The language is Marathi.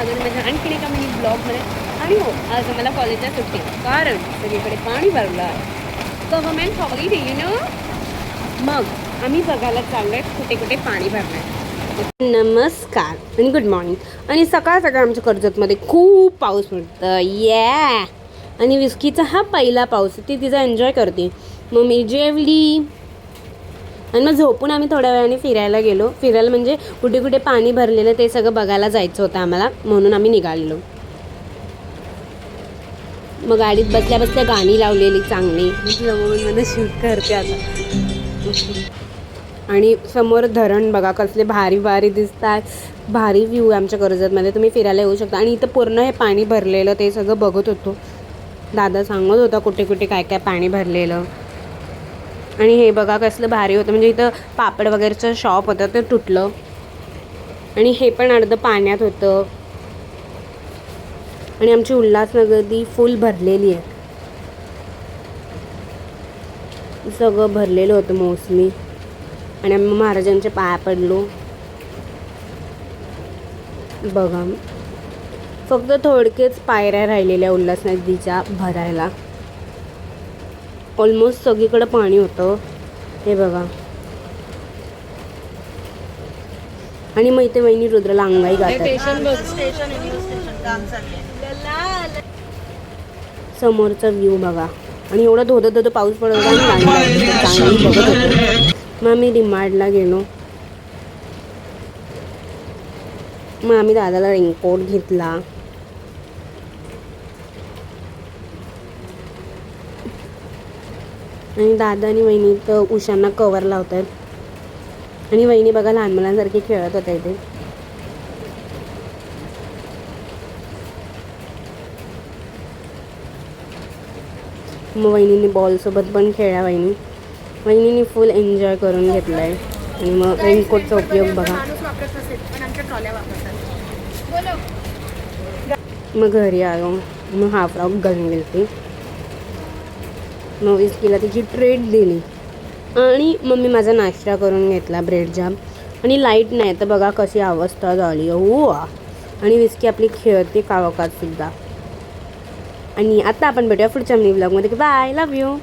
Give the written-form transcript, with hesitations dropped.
स्वागत आहे माझ्या आणखीन एका मिनी ब्लॉगमध्ये. आणि हो, आज आम्हाला कॉलेजला सुट्टी कारण सगळीकडे पाणी भरलं आहे. गव्हर्मेंट हॉलिडे मग आम्ही बघायला चाललो आहे कुठे कुठे पाणी भरलं आहे. नमस्कार आणि गुड मॉर्निंग. आणि सकाळ सकाळ आमच्या कर्जतमध्ये खूप पाऊस पडतं आणि विस्कीचा हा पहिला पाऊस, ती तिचा एन्जॉय करते. मग मी जेवली आणि मग झोपून आम्ही थोड्या वेळाने फिरायला गेलो. फिरायला म्हणजे कुठे कुठे पाणी भरलेलं ते सगळं बघायला जायचं होतं आम्हाला, म्हणून आम्ही निघालेलो. मग गाडीत बसल्या बसल्या गाणी लावलेली चांगली, मध्ये शूट करते आता. आणि समोर धरण बघा कसले भारी भारी दिसतात. भारी व्ह्यू आहे आमच्या कर्जतमध्ये, तुम्ही फिरायला येऊ शकता. आणि इथं पूर्ण हे पाणी भरलेलं ते सगळं बघत होतो. दादा सांगत होता कुठे कुठे काय काय पाणी भरलेलं. आणि हे बघा कसलं भारी होतं, म्हणजे इथं पापड वगैरेचं शॉप होतं ते तुटलं. आणि हे पण अर्धं पाण्यात होतं. आणि आमची उल्हासनगरी फुल भरलेली आहे, सगळं भरलेलं होतं मोस्टली. आणि आम्ही महाराजांच्या पाया पडलो. बघा फक्त थोडकेच पायऱ्या राहिलेल्या उल्हास नदीच्या भरायला. ऑलमोस्ट सगळीकडे पाणी होतं हे बघा. आणि मग इथे वहिनी रुद्रला अंगाई गातात. समोरचा व्ह्यू बघा. आणि एवढा धोधो पाऊस पडत होता आणि गाणी बघत होतो. मग आम्ही डिमार्टला गेलो. मग आम्ही दादाला रेनकोट घेतला. आणि दादा आणि वहिनी तर उशांना कवर लावतात. आणि वहिनी बघा लहान मुलांसारखी खेळत होत्या इथे. मग वहिनीने बॉलसोबत पण खेळल्या. वहिनीने फुल एन्जॉय करून घेतला आहे. आणि मग रेनकोटचा उपयोग बघा. मग घरी आलो. मग हा फ्रॉक घालून गेली. मग विस्कीला तिची ट्रीट दिली. आणि मग मी माझा नाश्ता करून घेतला, ब्रेड जाम. आणि लाईट नाही तर बघा कशी अवस्था झाली हो. आणि विस्की आपली खेळते कावकात सुद्धा. आणि आता आपण भेटूया पुढच्या मिनी ब्लॉगमध्ये. Bye, love you.